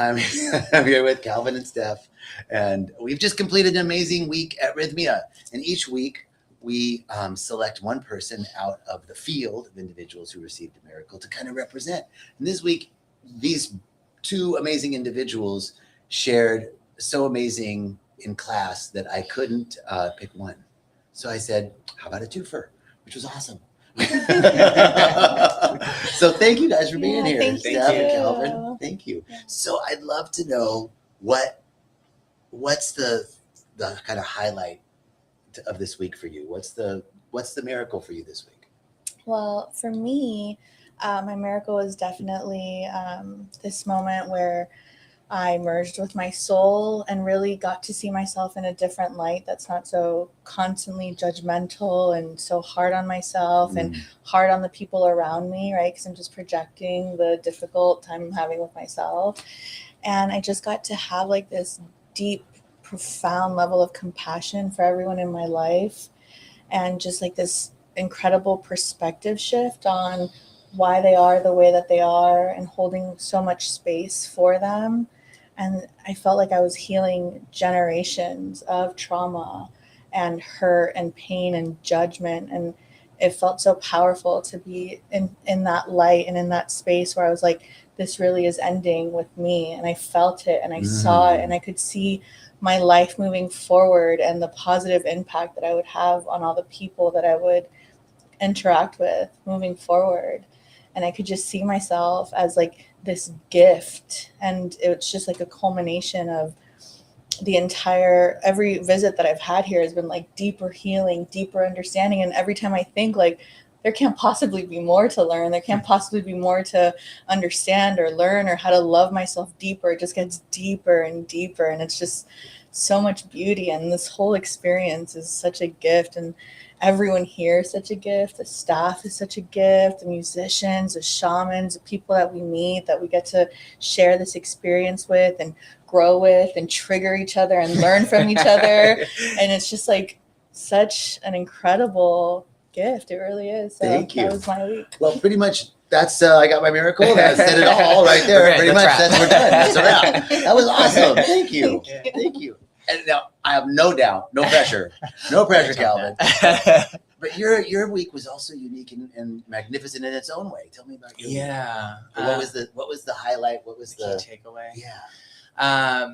I'm, I'm here with Calvin and Steph, and we've just completed an amazing week at Rythmia. And each week, we select one person out of the field of individuals who received a miracle to kind of represent. And this week, these two amazing individuals shared so amazing in class that I couldn't pick one. So I said, how about a twofer? Which was awesome. So thank you guys for being here, thank Steph you. and Calvin. Thank you. So I'd love to know what's the kind of highlight of this week for you. What's the miracle for you this week? Well, for me, my miracle was definitely this moment where I merged with my soul and really got to see myself in a different light that's not so constantly judgmental and so hard on myself and hard on the people around me, right? Because I'm just projecting the difficult time I'm having with myself. And I just got to have like this deep, profound level of compassion for everyone in my life, and just like this incredible perspective shift on why they are the way that they are and holding so much space for them. And I felt like I was healing generations of trauma and hurt and pain and judgment. And it felt so powerful to be in that light and in that space where I was like, this really is ending with me. And I felt it and I saw it and I could see my life moving forward and the positive impact that I would have on all the people that I would interact with moving forward. And I could just see myself as like this gift. And it's just like a culmination of the entire, every visit that I've had here has been like deeper healing, deeper understanding. And every time I think like, there can't possibly be more to learn. There can't possibly be more to understand or learn or how to love myself deeper. It just gets deeper and deeper. And it's just so much beauty. And this whole experience is such a gift. And everyone here is such a gift. The staff is such a gift. The musicians, the shamans, the people that we meet, that we get to share this experience with and grow with and trigger each other and learn from each other. And it's just like such an incredible gift. It really is. So Thank you. That was my week. Well, pretty much that's I got my miracle. That said it all right there. Pretty much that's we're done. That's a wrap. That was awesome. Thank you. Thank you. And now I have no doubt, no pressure, Calvin. But your week was also unique and magnificent in its own way. Tell me about your week. Yeah. What was the highlight? What was the key takeaway? Yeah.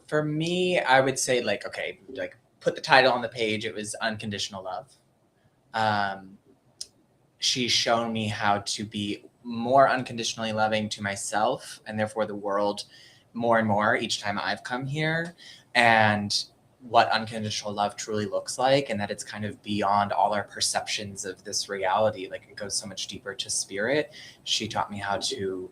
For me, I would say like put the title on the page. It was Unconditional Love. She's shown me how to be more unconditionally loving to myself and therefore the world more and more each time I've come here, and what unconditional love truly looks like, and that it's kind of beyond all our perceptions of this reality. Like it goes so much deeper to spirit. She taught me how to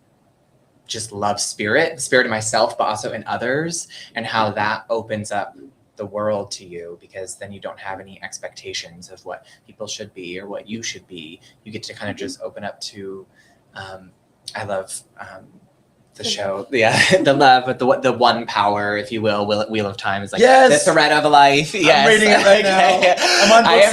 just love spirit in myself, but also in others, and how that opens up the world to you, because then you don't have any expectations of what people should be or what you should be. You get to kind of just open up to, I love the show, the love, but the one power, if you will, Wheel of Time is like the thread of life. Yes. I'm reading it right now. I'm on book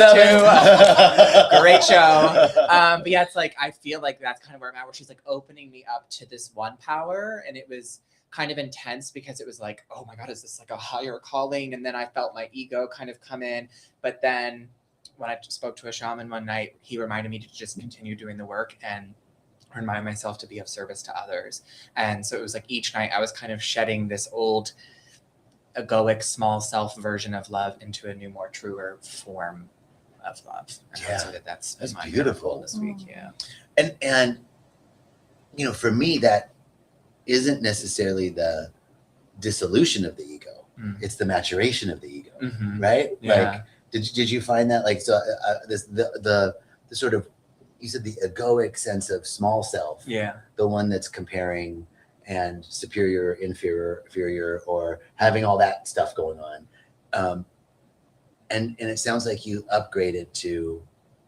7. Great show. But yeah, it's like, I feel like that's kind of where I'm at, where she's like opening me up to this one power. And it was kind of intense because it was like, oh my God, is this like a higher calling? And then I felt my ego kind of come in. But then when I spoke to a shaman one night, he reminded me to just continue doing the work and remind myself to be of service to others. And so it was like each night I was kind of shedding this old egoic small self version of love into a new, more truer form of love. And I would say that's my beautiful this week. Yeah. And for me, that isn't necessarily the dissolution of the ego. It's the maturation of the ego, right? Yeah. Like, did you find that the sort of, you said the egoic sense of small self, the one that's comparing and superior, inferior, or having all that stuff going on. And it sounds like you upgraded to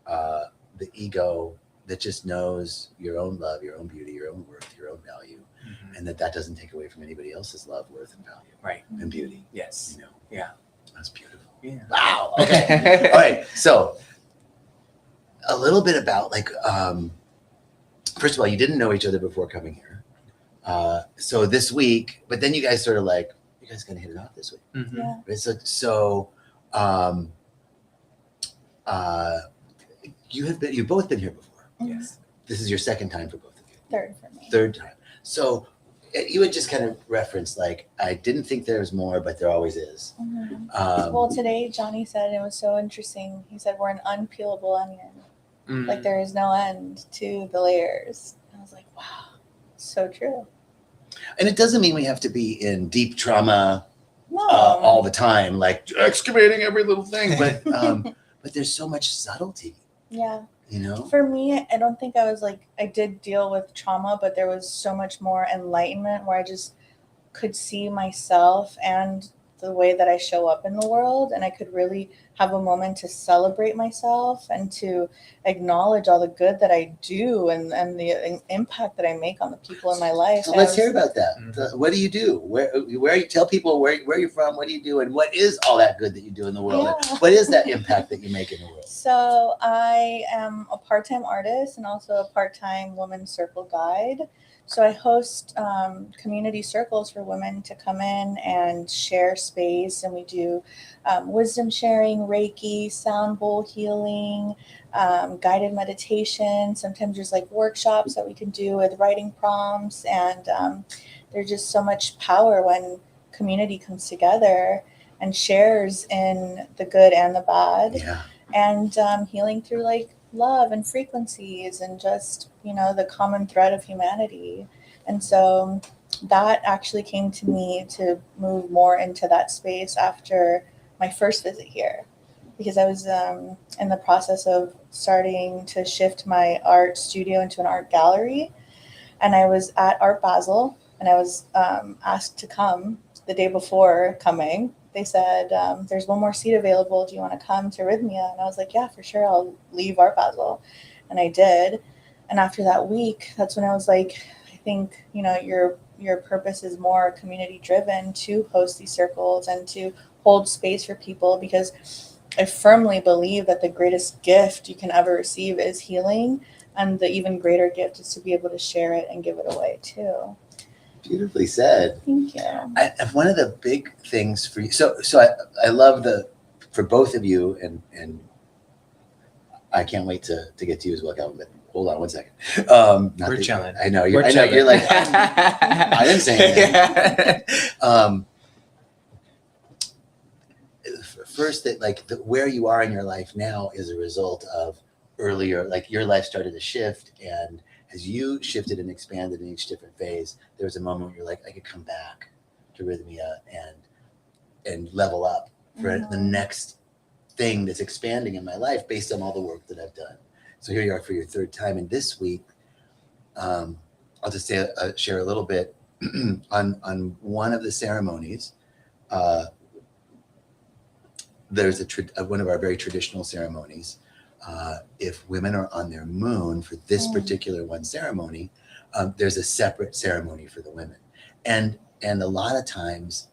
the ego that just knows your own love, your own beauty, your own worth, your own value, and that doesn't take away from anybody else's love, worth, and value, right? And beauty. Yes. Yeah, that's beautiful. Yeah. Wow. Okay. All right. So a little bit about first of all, you didn't know each other before coming here. So this week, but then you guys sort of like, you guys gonna hit it off this week. Mm-hmm. Yeah. Right? You've both been here before. Yes. This is your second time for both of you. Third for me. Third time. So you had just kind of referenced like, I didn't think there was more, but there always is. Well, today Johnny said, it was so interesting. He said, we're an unpeelable onion. Mm-hmm. Like there is no end to the layers. I was like, wow, so true. And it doesn't mean we have to be in deep trauma No. all the time, like excavating every little thing, but there's so much subtlety. Yeah. You know? For me, I don't think I did deal with trauma, but there was so much more enlightenment where I just could see myself and the way that I show up in the world. And I could really have a moment to celebrate myself and to acknowledge all the good that I do and the impact that I make on the people in my life. So let's hear about that. What do you do? Where you tell people where you're from, what do you do, and what is all that good that you do in the world? Yeah. What is that impact that you make in the world? So I am a part-time artist and also a part-time women's circle guide. So I host community circles for women to come in and share space, and we do wisdom sharing, Reiki, sound bowl healing, guided meditation. Sometimes there's like workshops that we can do with writing prompts, and there's just so much power when community comes together and shares in the good and the bad. Yeah. And healing through like love and frequencies and just, the common thread of humanity. And so that actually came to me to move more into that space after my first visit here, because I was in the process of starting to shift my art studio into an art gallery. And I was at Art Basel, and I was asked to come the day before coming. They said, there's one more seat available. Do you want to come to Rythmia? And I was like, yeah, for sure. I'll leave Art Basel. And I did. And after that week, that's when I was like, I think, your purpose is more community driven to host these circles and to hold space for people, because I firmly believe that the greatest gift you can ever receive is healing. And the even greater gift is to be able to share it and give it away too. Beautifully said. Thank you. One of the big things for you, so I love for both of you, and I can't wait to get to you as well, Calvin. But hold on one second. We're chilling. I know you're like I didn't say anything. First, that where you are in your life now is a result of earlier, like your life started to shift, and as you shifted and expanded in each different phase, there was a moment where you're like, I could come back to Rythmia and level up for the next thing that's expanding in my life based on all the work that I've done. So here you are for your third time. And this week, I'll just share a little bit on one of the ceremonies. There's one of our very traditional ceremonies. If women are on their moon for this particular one ceremony, there's a separate ceremony for the women. And a lot of times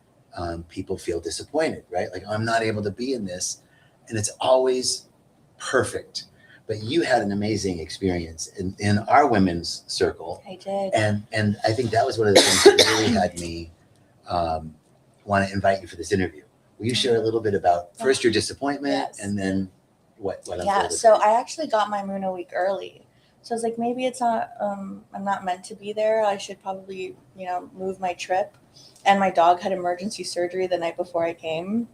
people feel disappointed, right? Like, I'm not able to be in this. And it's always perfect. But you had an amazing experience in our women's circle. I did. And I think that was one of the things that really had me want to invite you for this interview. Will you share a little bit about first your disappointment, yes, and then what Yeah, so I actually got my moon a week early. So I was like, maybe it's not, I'm not meant to be there. I should probably, move my trip. And my dog had emergency surgery the night before I came.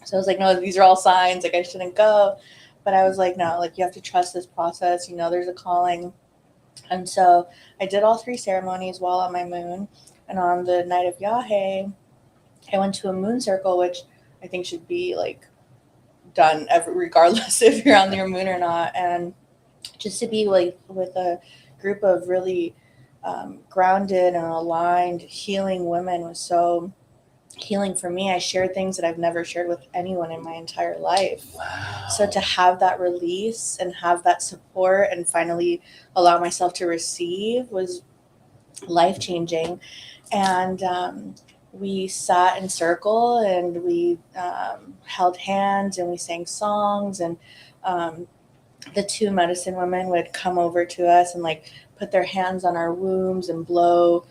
So I was like, no, these are all signs, like I shouldn't go. But I was like, no, like you have to trust this process. There's a calling. And so I did all 3 ceremonies while on my moon. And on the night of Yahe, I went to a moon circle, which I think should be like done regardless if you're on your moon or not. And just to be like with a group of really grounded and aligned healing women was so healing for me. I shared things that I've never shared with anyone in my entire life. Wow. So to have that release and have that support and finally allow myself to receive was life-changing. And we sat in circle and we held hands and we sang songs, and the 2 medicine women would come over to us and like put their hands on our wombs and blow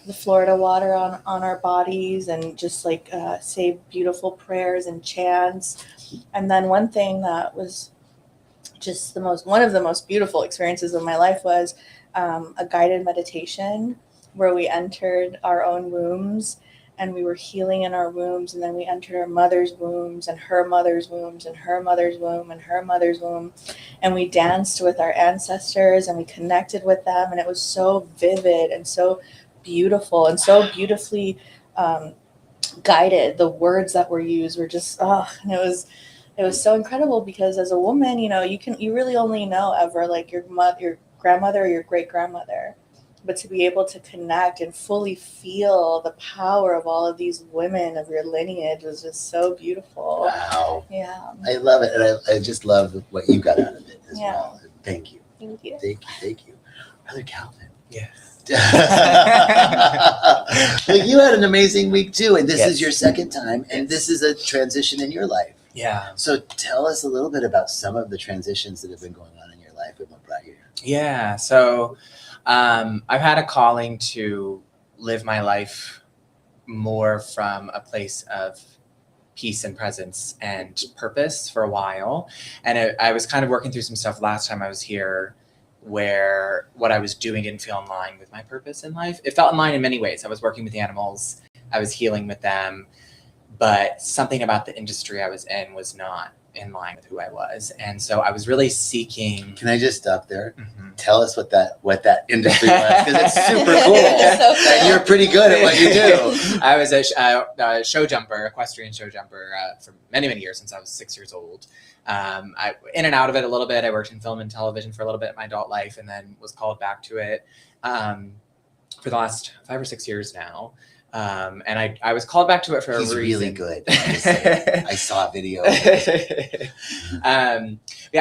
the Florida water on our bodies, and just like say beautiful prayers and chants. And then one thing that was just one of the most beautiful experiences of my life was a guided meditation where we entered our own wombs and we were healing in our wombs, and then we entered our mother's wombs and her mother's wombs and her mother's womb and her mother's womb, and we danced with our ancestors and we connected with them, and it was so vivid and so beautiful and so beautifully guided. The words that were used were just and it was so incredible, because as a woman, you really only know ever like your grandmother or your great grandmother, but to be able to connect and fully feel the power of all of these women of your lineage was just so beautiful. Wow. Yeah. I love it. And I just love what you got out of it as well. Thank you. Thank you. Thank you. Brother Calvin. Yes. Well, you had an amazing week too. And this Yes. is your second time. And this is a transition in your life. Yeah. So tell us a little bit about some of the transitions that have been going on in your life and what brought you here. Yeah. So I've had a calling to live my life more from a place of peace and presence and purpose for a while. And I was kind of working through some stuff last time I was here where what I was doing didn't feel in line with my purpose in life. It felt in line in many ways. I was working with the animals, I was healing with them, but something about the industry I was in was not in line with who I was. And so I was really seeking. Can I just stop there? Mm-hmm. Tell us what that industry was, because it's super cool. So And you're pretty good at what you do. I was a show jumper, equestrian show jumper for many, many years, since I was 6 years old. I in and out of it a little bit. I worked in film and television for a little bit in my adult life, and then was called back to it for the last 5 or 6 years now. And I was called back to it for He's a reason. really good. I saw a video. I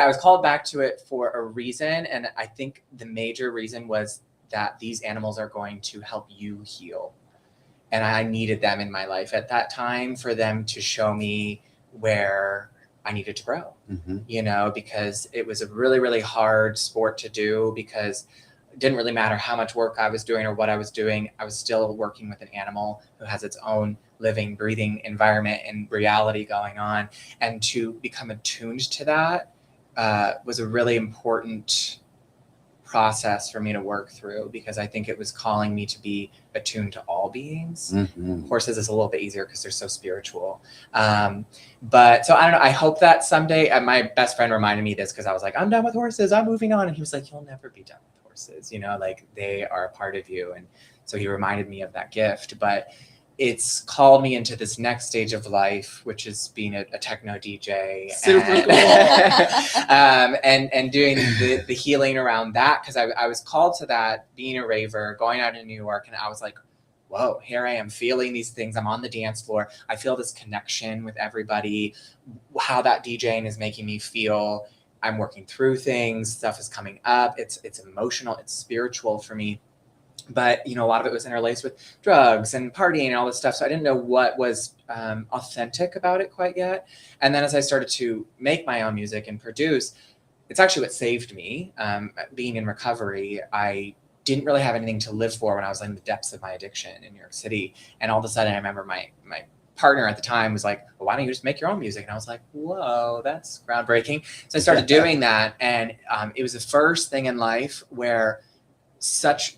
was called back to it for a reason. And I think the major reason was that these animals are going to help you heal. And I needed them in my life at that time for them to show me where I needed to grow, because it was a really, really hard sport to do, because it didn't really matter how much work I was doing or what I was doing. I was still working with an animal who has its own living, breathing environment and reality going on. And to become attuned to that was a really important process for me to work through, because I think it was calling me to be attuned to all beings. Mm-hmm. Horses is a little bit easier because they're so spiritual. But so I don't know. I hope that someday, my best friend reminded me this, because I was like, I'm done with horses, I'm moving on. And he was like, you'll never be done with horses, like they are a part of you. And so he reminded me of that gift. But it's called me into this next stage of life, which is being a techno DJ. Super cool. And doing the healing around that, because I was called to that, being a raver, going out in New York, and I was like, whoa, here I am feeling these things. I'm on the dance floor. I feel this connection with everybody, how that DJing is making me feel. I'm working through things, stuff is coming up. It's emotional, it's spiritual for me. But, a lot of it was interlaced with drugs and partying and all this stuff. So I didn't know what was authentic about it quite yet. And then as I started to make my own music and produce, it's actually what saved me. Being in recovery, I didn't really have anything to live for when I was in the depths of my addiction in New York City. And all of a sudden I remember my partner at the time was like, well, why don't you just make your own music? And I was like, whoa, that's groundbreaking. So I started doing that. And it was the first thing in life where such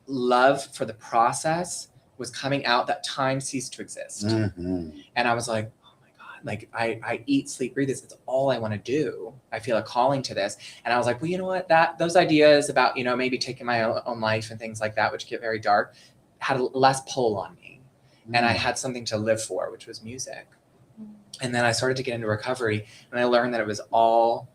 love for the process was coming out that time ceased to exist. Mm-hmm. And I was like, oh my God, like I eat, sleep, breathe this. It's all I want to do. I feel a calling to this. And I was like, well, you know what, those ideas about, maybe taking my own life and things like that, which get very dark, had less pull on me. Mm-hmm. And I had something to live for, which was music. Mm-hmm. And then I started to get into recovery, and I learned that it was all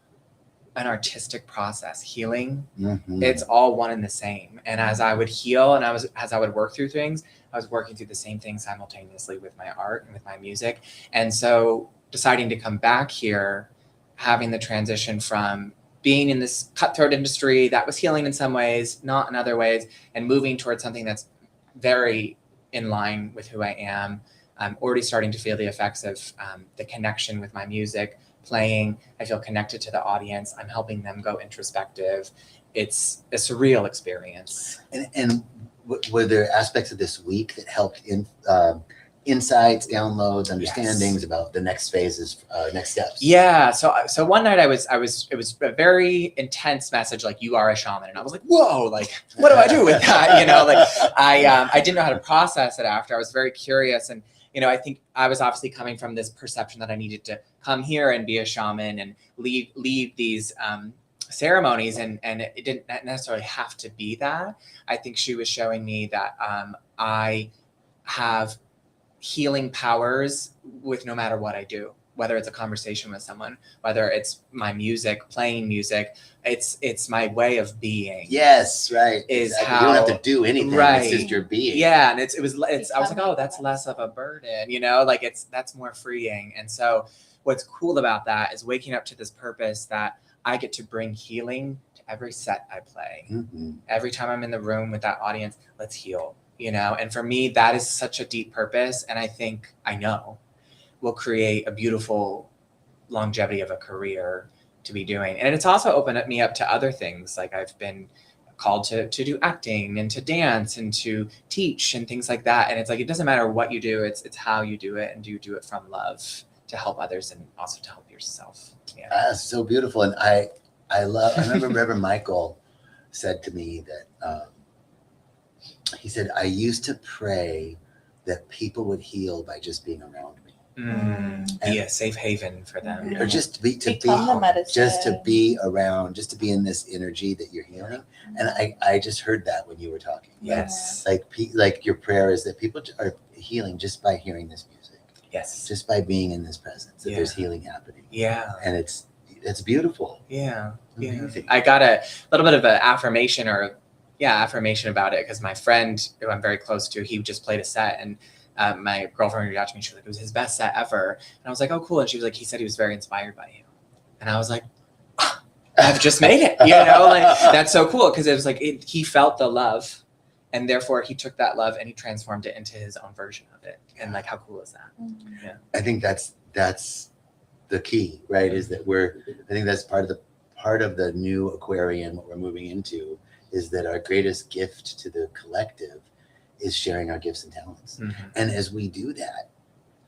an artistic process. Healing, It's all one and the same. And as I would heal and as I would work through things, I was working through the same thing simultaneously with my art and with my music. And so deciding to come back here, having the transition from being in this cutthroat industry that was healing in some ways, not in other ways, and moving towards something that's very in line with who I am. I'm already starting to feel the effects of the connection with my music playing. I feel connected to the audience. I'm helping them go introspective. it's a surreal experience. And were there aspects of this week that helped in insights, downloads, understandings about the next phases, next steps? Yeah. So one night it was a very intense message, like, you are a shaman. And I was like, whoa, like, what do I do with that? You know, like I didn't know how to process it after. I was very curious. And, you know, I think I was obviously coming from this perception that I needed to come here and be a shaman and lead these ceremonies, and it didn't necessarily have to be that. I think she was showing me that I have healing powers with no matter what I do, whether it's a conversation with someone, whether it's my music, playing music, it's my way of being. Yes, right. Is exactly. how you don't have to do anything. Right. It's just your being. Yeah, and I was like, oh, that's less of a burden, you know, like that's more freeing. And so what's cool about that is waking up to this purpose that I get to bring healing to every set I play. Mm-hmm. Every time I'm in the room with that audience, let's heal, you know? And for me, that is such a deep purpose. And I know will create a beautiful longevity of a career to be doing. And it's also opened me up to other things. Like I've been called to do acting and to dance and to teach and things like that. And it's like, it doesn't matter what you do. It's how you do it, and do you do it from love to help others and also to help yourself. Yeah. That's so beautiful. And I remember Reverend Michael said to me that he said, I used to pray that people would heal by just being around me. Be a safe haven for them. Or just to be around, just to be in this energy that you're healing. And I just heard that when you were talking. Yes. Like your prayer is that people are healing just by hearing this music. Yes. Just by being in this presence, that there's healing happening. Yeah. And it's beautiful. Yeah. Amazing. I got a little bit of an affirmation about it, because my friend who I'm very close to, he just played a set, and my girlfriend reached out to me. She was like, it was his best set ever. And I was like, oh, cool. And she was like, he said he was very inspired by you. And I was like, oh, I've just made it, you know, like that's so cool. Cause it was like, he felt the love, and therefore he took that love and he transformed it into his own version of it. And like, how cool is that? Yeah. I think that's the key, right? Is that I think that's part of the new Aquarian, what we're moving into, is that our greatest gift to the collective is sharing our gifts and talents. Mm-hmm. And as we do that,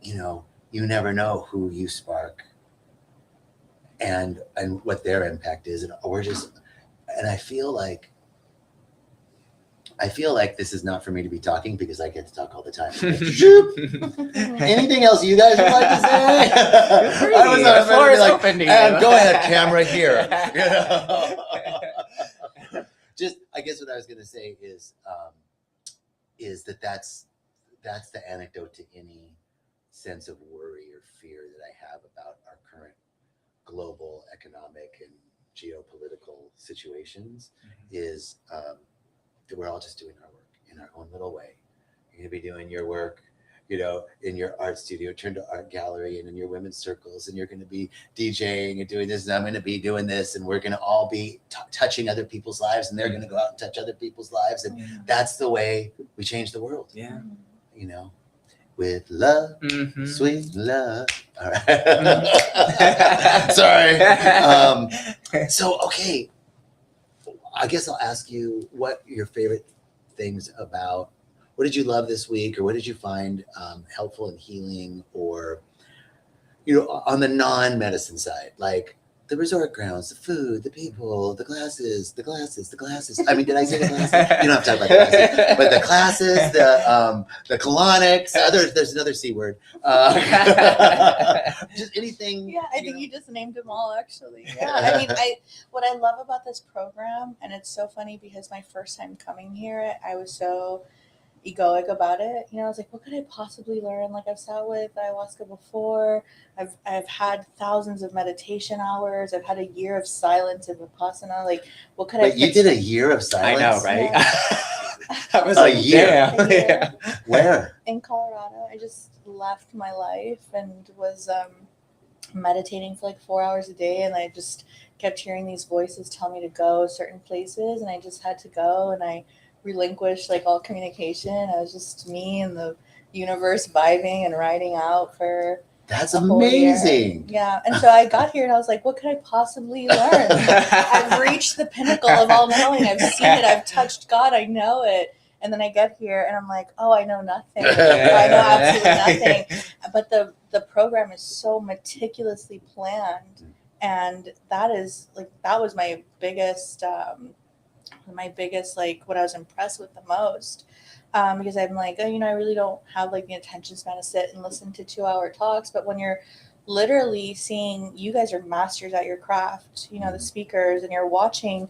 you know, you never know who you spark and what their impact is. And I feel like this is not for me to be talking, because I get to talk all the time. Anything else you guys would like to say? The floor is open to you. Go ahead, camera here. You know? Just, I guess what I was going to say is that's the antidote to any sense of worry or fear that I have about our current global economic and geopolitical situations. Is that we're all just doing our work in our own little way. You're going to be doing your work, you know, in your art studio, turn to art gallery, and in your women's circles, and you're going to be DJing and doing this, and I'm going to be doing this, and we're going to all be touching other people's lives, and they're going to go out and touch other people's lives, and that's the way we change the world. Yeah, you know, with love, sweet love. All right. Sorry. So okay, I guess I'll ask you what your favorite things about. What did you love this week, or what did you find helpful and healing, or, you know, on the non-medicine side, like the resort grounds, the food, the people, the glasses. I mean, did I say the glasses? You don't have to talk about the glasses, but the classes, the colonics. There's another C word. Just anything. Yeah, I think you just named them all, actually. Yeah, I mean, what I love about this program, and it's so funny because my first time coming here, I was so egoic about it. You know, I was like, what could I possibly learn? Like, I've sat with ayahuasca before. I've had thousands of meditation hours. I've had a year of silence and vipassana. Like, what could But you did a year of silence? I know, right? Yeah. That was like, year. damn. Yeah. Where? In Colorado. I just left my life and was meditating for like 4 hours a day, and I just kept hearing these voices tell me to go certain places, and I just had to go, and I relinquished like all communication. I was just me and the universe vibing and riding out for That's a whole year. amazing. Yeah. And so I got here and I was like, what could I possibly learn? I've reached the pinnacle of all knowing. I've seen it. I've touched God. I know it. And then I get here and I'm like, oh, I know nothing. I know absolutely nothing. But the program is so meticulously planned. And that was my biggest, like what I was impressed with the most. Because I'm like, oh, I really don't have like the attention span to sit and listen to 2-hour talks. But when you're literally seeing, you guys are masters at your craft, the speakers, and you're watching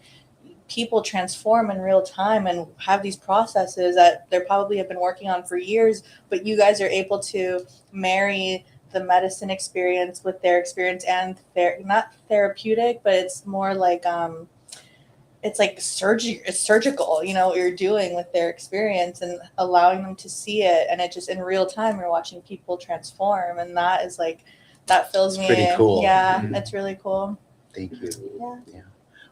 people transform in real time and have these processes that they probably have been working on for years, but you guys are able to marry the medicine experience with their experience, and not therapeutic, but it's more like it's like surgical, what you're doing with their experience and allowing them to see it. And it just in real time, you're watching people transform. And that is like, that fills me. Pretty cool. Yeah. Mm-hmm. It's really cool. Thank you. Yeah.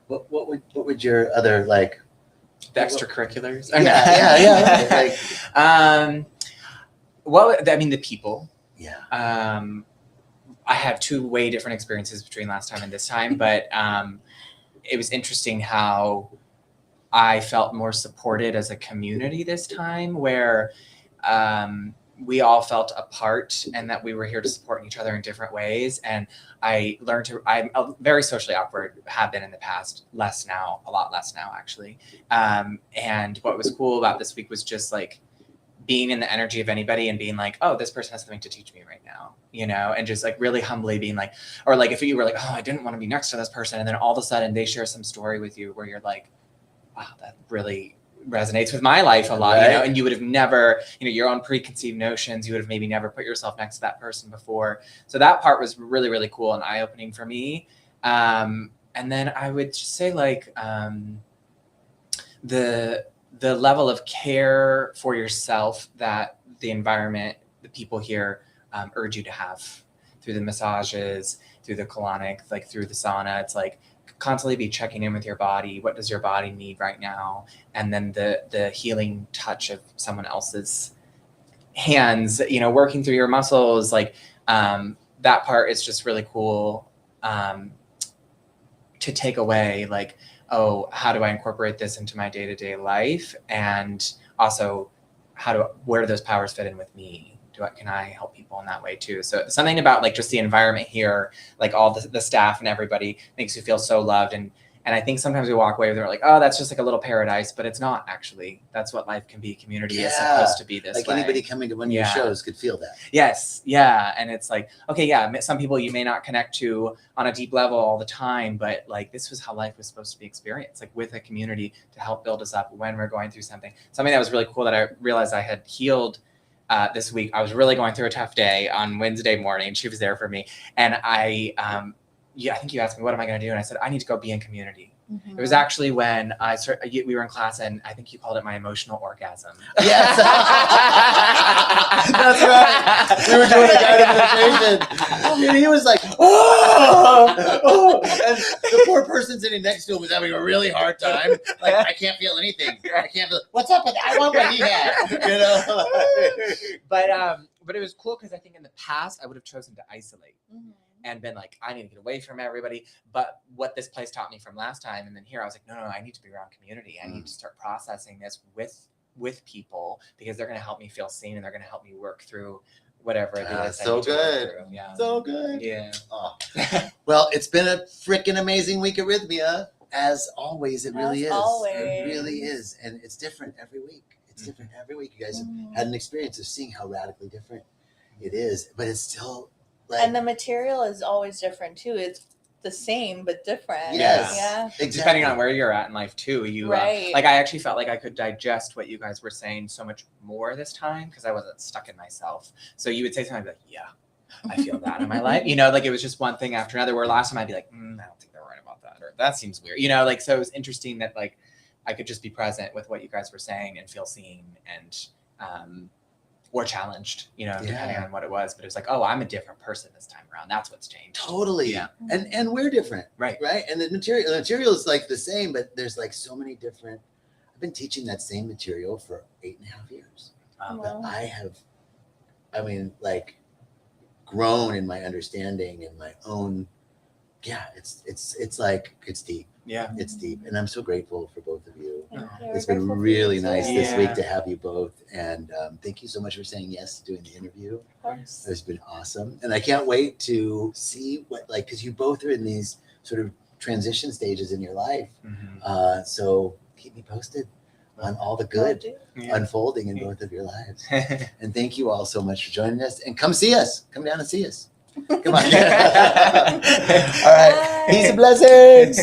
What would your other, like, the extracurriculars? Yeah. The people. Yeah. I have 2 way different experiences between last time and this time, but it was interesting how I felt more supported as a community this time, where we all felt a part and that we were here to support each other in different ways. And I learned I'm very socially awkward, have been in the past, a lot less now, actually. And what was cool about this week was just like being in the energy of anybody and being like, oh, this person has something to teach me right now, and just like really humbly being like, or like if you were like, oh, I didn't want to be next to this person, and then all of a sudden they share some story with you where you're like, wow, that really resonates with my life a lot, right. And you would have never, your own preconceived notions, you would have maybe never put yourself next to that person before. So that part was really, really cool and eye-opening for me. And then I would just say like the level of care for yourself that the environment, the people here urge you to have through the massages, through the colonic, like through the sauna. It's like constantly be checking in with your body. What does your body need right now? And then the healing touch of someone else's hands, working through your muscles. Like that part is just really cool to take away. Like, oh, how do I incorporate this into my day-to-day life? And also where do those powers fit in with me? Can I help people in that way too? So something about like just the environment here, like all the staff and everybody makes you feel so loved. And I think sometimes we walk away with it like, oh, that's just like a little paradise, but it's not actually. That's what life can be. Community is supposed to be this way. Like anybody coming to one of your shows could feel that. Yes. Yeah. And it's like, okay, yeah, some people you may not connect to on a deep level all the time, but like this was how life was supposed to be experienced, like with a community to help build us up when we're going through something. Something that was really cool that I realized I had healed this week. I was really going through a tough day on Wednesday morning. She was there for me. And I think you asked me, what am I going to do? And I said, I need to go be in community. Mm-hmm. It was actually when we were in class, and I think you called it my emotional orgasm. Yes. That's right. We were doing a guided meditation. And he was like, oh. And the poor person sitting next to him was having a really hard time. Like, I can't feel anything. I can't feel, what's up with that? I want what he had. But it was cool because I think in the past I would have chosen to isolate. Mm-hmm. And been like, I need to get away from everybody. But what this place taught me from last time, and then here I was like, no, I need to be around community. I need to start processing this with people, because they're going to help me feel seen, and they're going to help me work through whatever it is. So good. Yeah. So good. Yeah. Oh. Well, it's been a freaking amazing week at Rythmia. As always, it really is. It really is. And it's different every week. It's different every week. You guys have had an experience of seeing how radically different it is, but it's still, and the material is always different too. It's the same but different. Yes. Yeah. Exactly. Depending on where you're at in life too. I actually felt like I could digest what you guys were saying so much more this time because I wasn't stuck in myself. So you would say something like, yeah, I feel that in my life. Like it was just one thing after another, where last time I'd be like, I don't think they're right about that, or that seems weird. So it was interesting that like I could just be present with what you guys were saying and feel seen and or challenged, depending on what it was. But it was like, oh, I'm a different person this time around. That's what's changed. Totally. Yeah. And we're different. Right. And the material is like the same, but there's like so many different. I've been teaching that same material for 8.5 years. But grown in my understanding and my own. Yeah, it's deep. Yeah. It's deep, and I'm so grateful for both of you. Thank you. It's We're been grateful for really you, too. nice this Yeah. week to have you both, and thank you so much for saying yes to doing the interview. Of course. It's been awesome, and I can't wait to see what, like, because you both are in these sort of transition stages in your life. Mhm. So keep me posted on all the Will good do. Yeah. unfolding in both of your lives. And thank you all so much for joining us, and come see us. Come down and see us. Come on. All right. Bye. Peace and blessings.